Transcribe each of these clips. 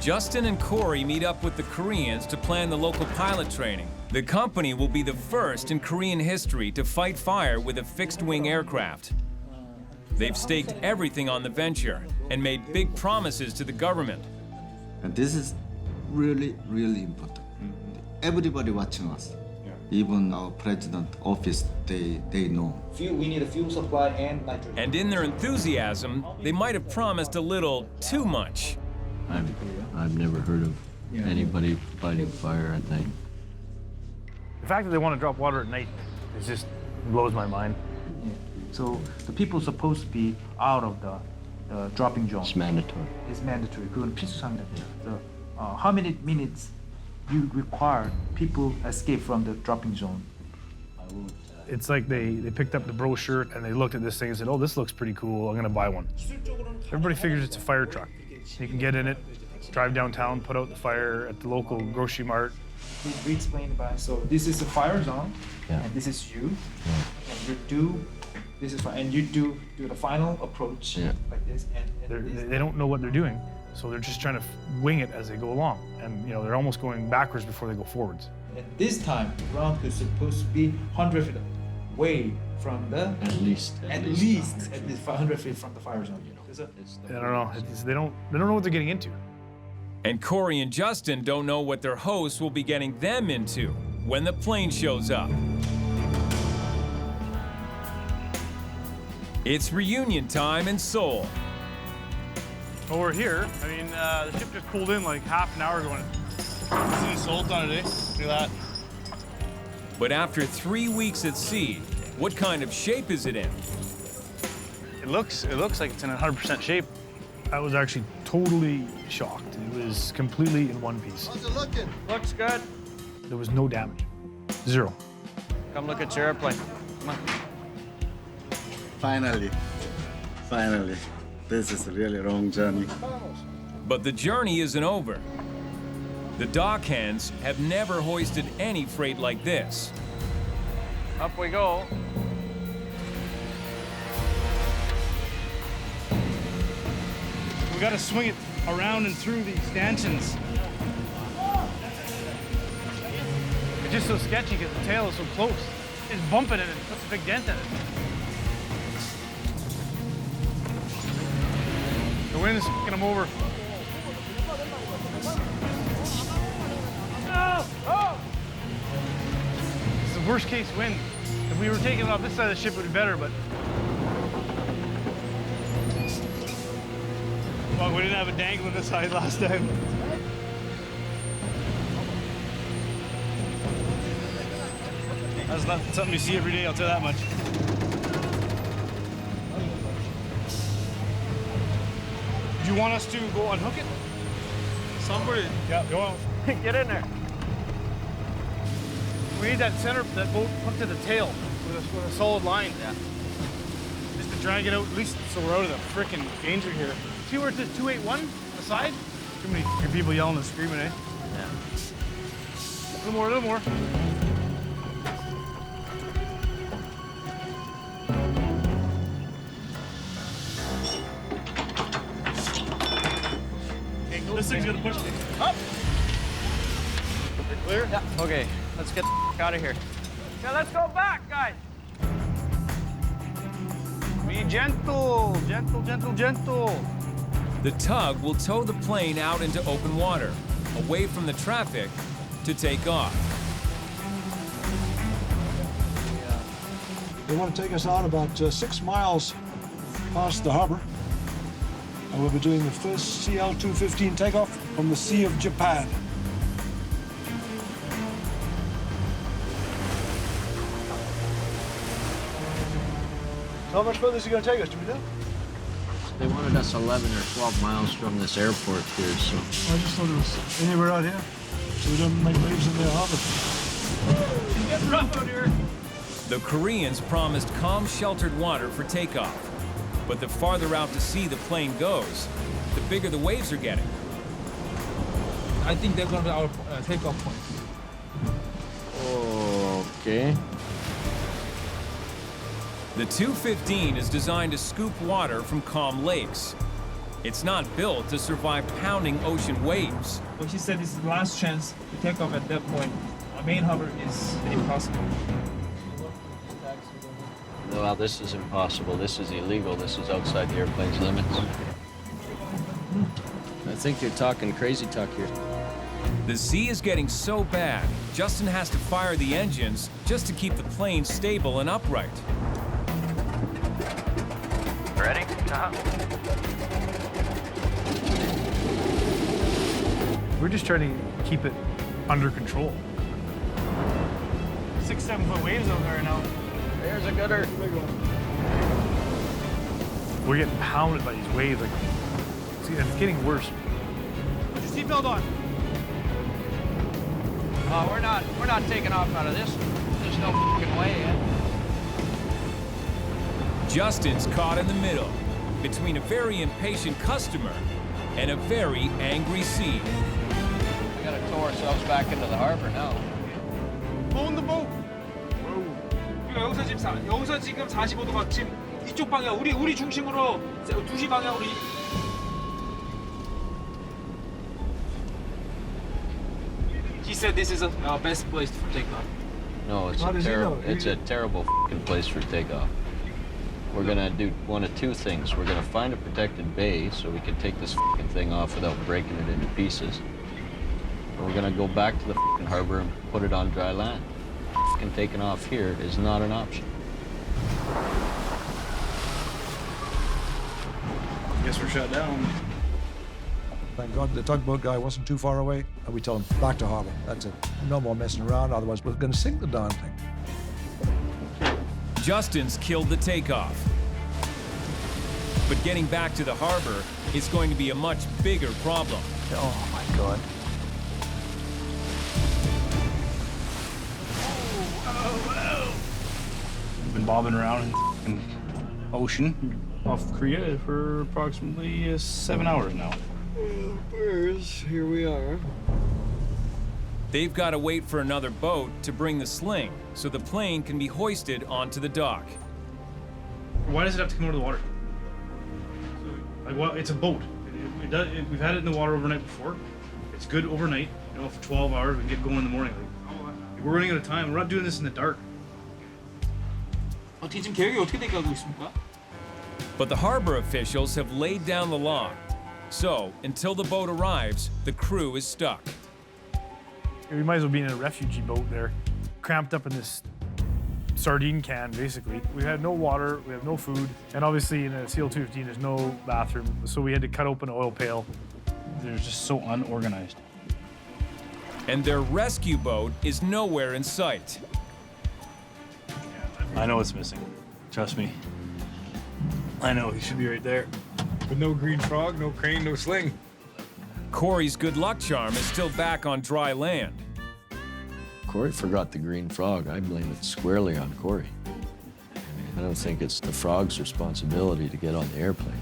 Justin and Cory meet up with the Koreans to plan the local pilot training. The company will be the first in Korean history to fight fire with a fixed-wing aircraft. They've staked everything on the venture and made big promises to the government. And this is really, really important. Everybody watching us, even our president office, they know. We need a fuel supply and nitrogen. And in their enthusiasm, they might have promised a little too much. I've never heard of anybody fighting fire at night. The fact that they want to drop water at night is just blows my mind. So the people supposed to be out of the dropping zone. It's mandatory. It's mandatory. 그건 필수상이다. How many minutes you require people escape from the dropping zone? It's like they picked up the brochure and they looked at this thing and said, oh, this looks pretty cool, I'm gonna buy one. Everybody figures it's a fire truck. You can get in it, drive downtown, put out the fire at the local grocery mart. We explained about, so this is the fire zone, Yeah. and this is you, Yeah. and you do, this is fine, and you do the final approach like this, and They don't know what they're doing, so they're just trying to wing it as they go along. And they're almost going backwards before they go forwards. And this time, the ground is supposed to be 100 feet away from the, At least 500 feet from the fire zone. I don't know, they don't know what they're getting into. And Cory and Justin don't know what their hosts will be getting them into when the plane shows up. It's reunion time in Seoul. Well, we're here. I mean, the ship just pulled in like half an hour ago. It's in Seoul today. Look at that. But after 3 weeks at sea, what kind of shape is it in? It looks like it's in 100% shape. I was actually totally shocked. It was completely in one piece. How's it looking? Looks good. There was no damage. Zero. Come look at your airplane. Come on. Finally. This is a really long journey. But the journey isn't over. The dock hands have never hoisted any freight like this. Up we go. We gotta swing it around and through these stanchions. It's just so sketchy because the tail is so close. It's bumping it and it puts a big dent in it. The wind is f***ing them over. It's the worst case wind. If we were taking it off this side of the ship, it would be better, but. Well, we didn't have a dangle on this side last time. That's not something you see every day, I'll tell you that much. Do you want us to go unhook it? Somebody. Yeah, go on. Get in there. We need that center, that boat hooked to the tail with a solid line. Yeah. Just to try and get out, at least so we're out of the frickin' danger here. See where it says 281 on the side? Too many people yelling and screaming, eh? Yeah. A little more, a little more. This thing's gonna push me up. You're clear? Yeah. Okay, let's get the out of here. Yeah, let's go back, guys. Be gentle, gentle, gentle, gentle. The tug will tow the plane out into open water, away from the traffic, to take off. They want to take us out about 6 miles past the harbor. And we'll be doing the first CL-215 takeoff from the Sea of Japan. So how much further is he going to take us? Do we know? They wanted us 11 or 12 miles from this airport here, so. I just thought it was anywhere out here, so we don't make waves in their harbor. It's getting rough out here. The Koreans promised calm, sheltered water for takeoff. But the farther out to sea the plane goes, the bigger the waves are getting. I think they're going to be our takeoff point. Okay. The 215 is designed to scoop water from calm lakes. It's not built to survive pounding ocean waves. Well, he said this is the last chance to take off at that point. Our main harbor is impossible. Well, this is impossible. This is illegal. This is outside the airplane's limits. I think you're talking crazy talk here. The sea is getting so bad, Justin has to fire the engines just to keep the plane stable and upright. Ready? We're just trying to keep it under control. 6-7 foot waves over there now. There's a gooder. We're getting pounded by these waves. Like, it's getting worse. Put your seatbelt on. Oh, we're not taking off out of this. There's no fucking way, Justin's caught in the middle between a very impatient customer and a very angry sea. We gotta tow ourselves back into the harbor now. On the boat. 여기서 지금 45도가 지금 이쪽 방향 우리 중심으로 2시 방향으로. He said this is our best place to take off. No, it's a terrible fucking place for takeoff. We're gonna do one of two things. We're gonna find a protected bay so we can take this fucking thing off without breaking it into pieces. Or we're gonna go back to the fucking harbor and put it on dry land. Fucking taking off here is not an option. Guess we're shut down. Thank God the tugboat guy wasn't too far away, and we tell him back to harbor. That's it. No more messing around, otherwise we're going to sink the darn thing. Justin's killed the takeoff. But getting back to the harbor is going to be a much bigger problem. Oh my God. We've been bobbing around in the ocean off Korea for approximately 7 hours now. Here we are. They've got to wait for another boat to bring the sling so the plane can be hoisted onto the dock. Why does it have to come out of the water? Like, well, it's a boat. We've had it in the water overnight before. It's good overnight. You know, for 12 hours, we can get going in the morning. Like, we're running out of time. We're not doing this in the dark. 지금 계획이 어떻게 돼가고 있습니까? But the harbor officials have laid down the law. So, until the boat arrives, the crew is stuck. We might as well be in a refugee boat there, cramped up in this sardine can, basically. We had no water, we have no food, and obviously in a CL-215 there's no bathroom, so we had to cut open an oil pail. They're just so unorganized. And their rescue boat is nowhere in sight. I know it's missing. Trust me. I know, he should be right there. But no green frog, no crane, no sling. Cory's good luck charm is still back on dry land. Cory forgot the green frog. I blame it squarely on Cory. I don't think it's the frog's responsibility to get on the airplane.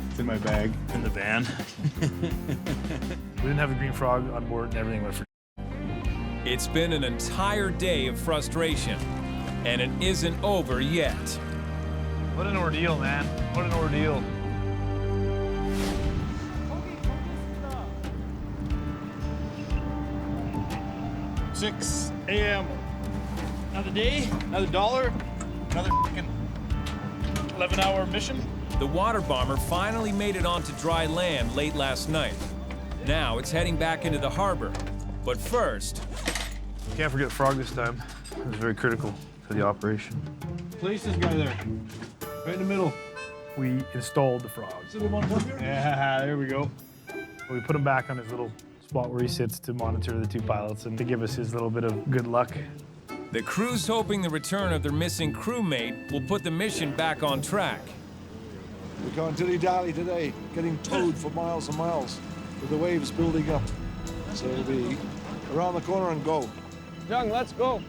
It's in my bag, in the van. We didn't have a green frog on board and everything went for. It's been an entire day of frustration, and it isn't over yet. What an ordeal, man. What an ordeal. $6 a.m. Another day, another dollar, another 11-hour mission. The water bomber finally made it onto dry land late last night. Now it's heading back into the harbor. But first... Can't forget Frog this time. It was very critical to the operation. Place this guy there. Right in the middle. We installed the Frog. Sit him on top here. Yeah, there we go. We put him back on his little spot where he sits to monitor the two pilots and to give us his little bit of good luck. The crew's hoping the return of their missing crewmate will put the mission back on track. We can't dilly-dally today, getting towed for miles and miles with the waves building up. So it'll be around the corner and go. Young, let's go.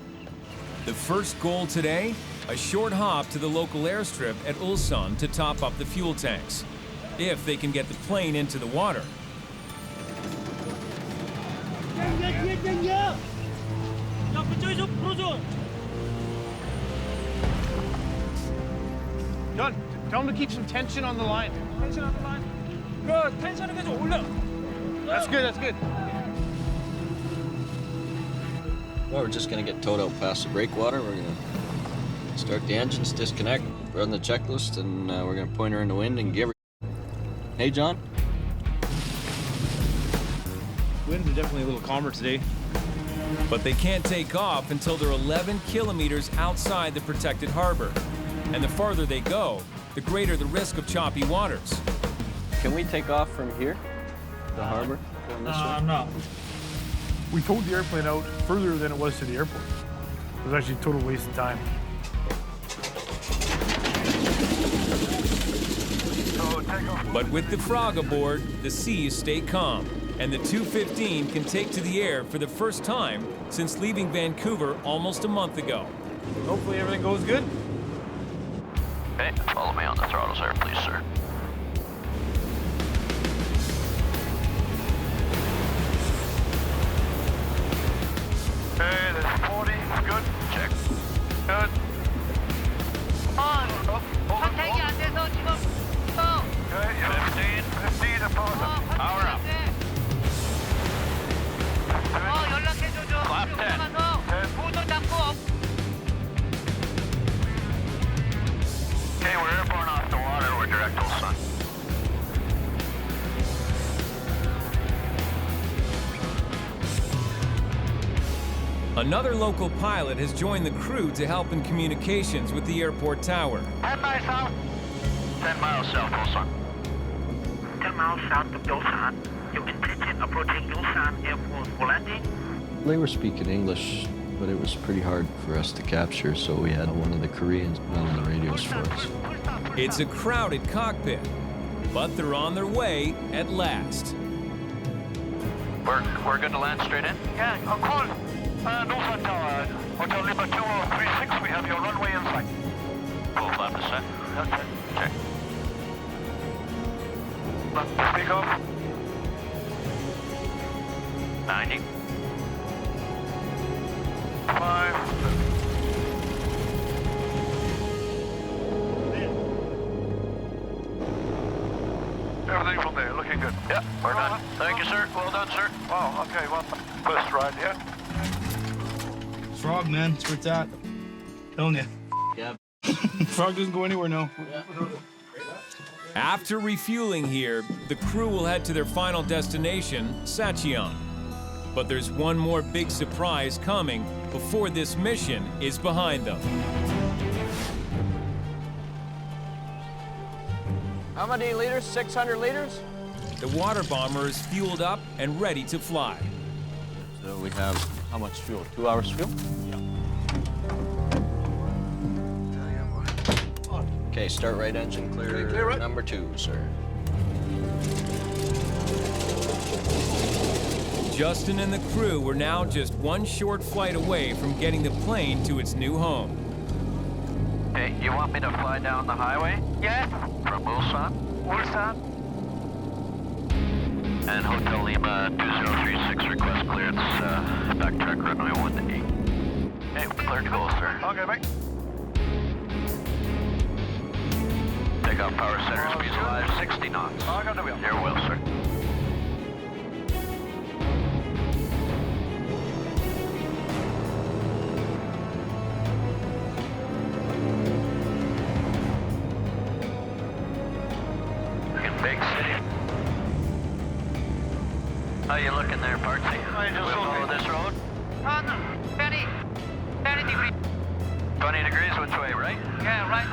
The first goal today, a short hop to the local airstrip at Ulsan to top up the fuel tanks, if they can get the plane into the water. John, tell him to keep some tension on the line. Tension on the line. 텐션을 계속 올려. That's good, that's good. Well, we're just gonna get towed out past the breakwater. We're gonna start the engines, disconnect, run the checklist, and we're gonna point her in the wind and give her. Hey, John? Winds are definitely a little calmer today. But they can't take off until they're 11 kilometers outside the protected harbor. And the farther they go, the greater the risk of choppy waters. Can we take off from here? The harbor? Going this way? No. We towed the airplane out further than it was to the airport. It was actually a total waste of time. But with the frog aboard, the seas stay calm, and the 215 can take to the air for the first time since leaving Vancouver almost a month ago. Hopefully everything goes good. Okay, follow me on the throttles there, please, sir. Okay, there's 40, good. Check. Good. 선택이 안 돼서 지금 Okay, 15 approach. Power up. 연락해줘 좀. Flap 10. 모tor 잡고. Okay, we're airborne off the water. We're direct to sun. Another local pilot has joined the crew to help in communications with the airport tower. 10 miles south. 10 miles south, Ulsan. 10 miles south of Ulsan. Your intention approaching Ulsan Airport for landing. They were speaking English, but it was pretty hard for us to capture, so we had one of the Koreans on the radios for us. It's a crowded cockpit, but they're on their way at last. We're good to land straight in? Yeah, of course. Ulsan Tower, Hotel Lima 2036, we have your runway in sight. Full flap is set. Okay. Check. Left take off. 90. 5. Everything from there, looking good. Yeah, we're done. Thank you, sir. Well done, sir. Wow, okay, well, first ride, yeah? Frog, man, that's where it's at. Telling you. Yeah. Frog doesn't go anywhere now. After refueling here, the crew will head to their final destination, Sacheon. But there's one more big surprise coming before this mission is behind them. How many liters? 600 liters? The water bomber is fueled up and ready to fly. So we have how much fuel? 2 hours fuel? Okay, start right engine clear. Clear right. Number 2, sir. Justin and the crew were now just one short flight away from getting the plane to its new home. Hey, you want me to fly down the highway? Yes. From Ulsan? Ulsan. And Hotel Lima 2036 request clearance, backtrack runway 18. Hey, we're cleared to go, sir. Okay, mate. Takeoff power center speeds alive, 60 knots. I got the wheel. Your wheel, sir. Big city. How you looking there, Partsy? We follow this road? Very degree. 20 degrees, which way, right? Yeah, right.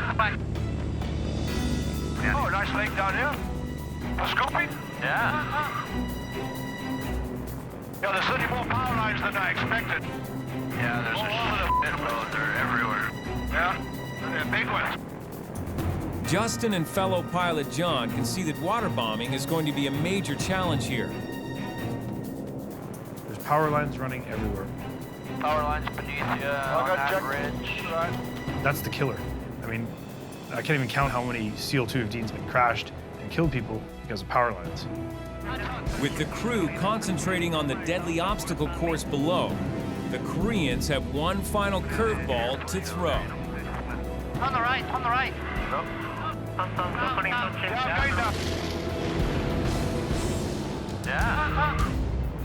Yeah. Oh, nice lake down here. For scooping? Yeah. Yeah, there's 30 more power lines than I expected. Yeah, there's a shit of roads. They're everywhere. Yeah? They're big ones. Justin and fellow pilot John can see that water bombing is going to be a major challenge here. There's power lines running everywhere. Power lines beneath you on that bridge. Right. That's the killer. I mean, I can't even count how many CL-215s have been crashed and killed people because of power lines. With the crew concentrating on the deadly obstacle course below, the Koreans have one final curveball to throw. On the right. Yeah, Yeah.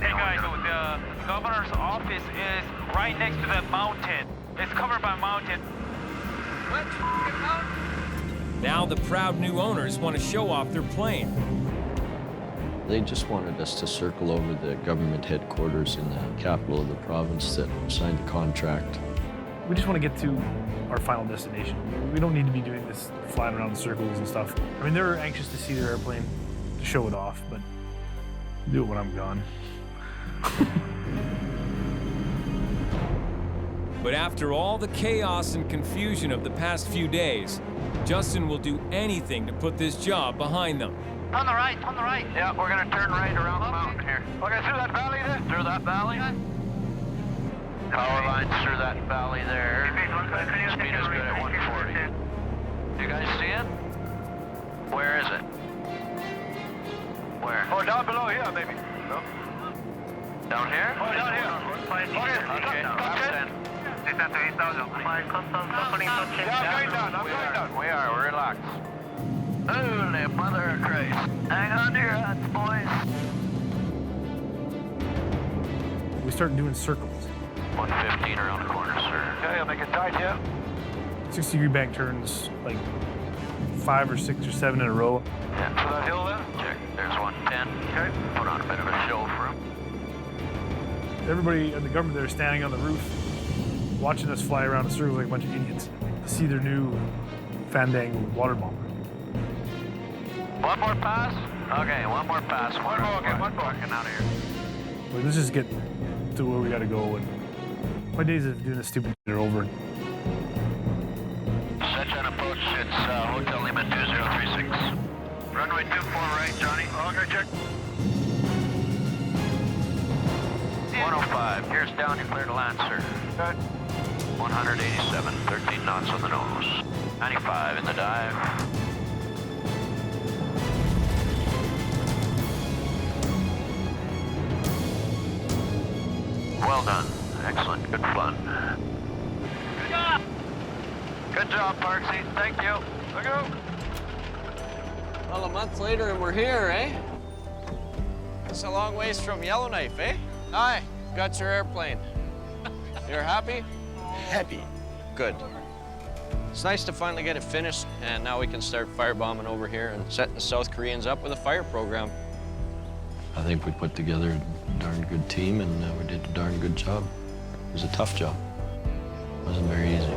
Hey guys, the governor's office is right next to that mountain. It's covered by a mountain. What mountain? Now the proud new owners want to show off their plane. They just wanted us to circle over the government headquarters in the capital of the province that signed the contract. We just want to get to our final destination. We don't need to be doing this flying around in circles and stuff. I mean, they're anxious to see their airplane, to show it off, but do it when I'm gone. But after all the chaos and confusion of the past few days, Justin will do anything to put this job behind them. On the right, on the right. Yeah, we're gonna turn right around the mountain here. Okay, through that valley there? Through that valley? Power lines through that valley there. Speed is good at 140. You guys see it? Where is it? Where? Oh, down below here, maybe. No? Down here? Oh, down here. Okay, left 10. Yeah, I'm going down, I'm going down. We are, we're relaxed. Holy mother of Christ. Hang on to your hats, boys. We start doing circles. 115 around the corner, sir. Okay, I'll make it tight, yeah. 60-degree bank turns, like 5 or 6 or 7 in a row. Yeah, so that hill then? Check, there's 110. Okay. Put on a bit of a show for him. Everybody in the government there is standing on the roof, watching us fly around in circles like a bunch of idiots to see their new fandangled water bomber. One more pass? Okay, one more pass. One more, okay, one more. Getting out of here. Like, let's just get to where we gotta go. And my days of doing this stupid shit are over. Set on approach, it's Hotel Lima 2036. Runway 24 right, Johnny. Okay, check. 105, gears down, you clear to land, sir. Good. 187, 13 knots on the nose. 95 in the dive. Well done. Excellent. Good fun. Good job! Good job, Parksy. Thank you. Look out. Well, a month later and we're here, eh? It's a long ways from Yellowknife, eh? Hi, got your airplane. You're happy? Happy. Good. It's nice to finally get it finished, and now we can start firebombing over here and setting the South Koreans up with a fire program. I think we put together a darn good team, and we did a darn good job. It was a tough job. It wasn't very easy.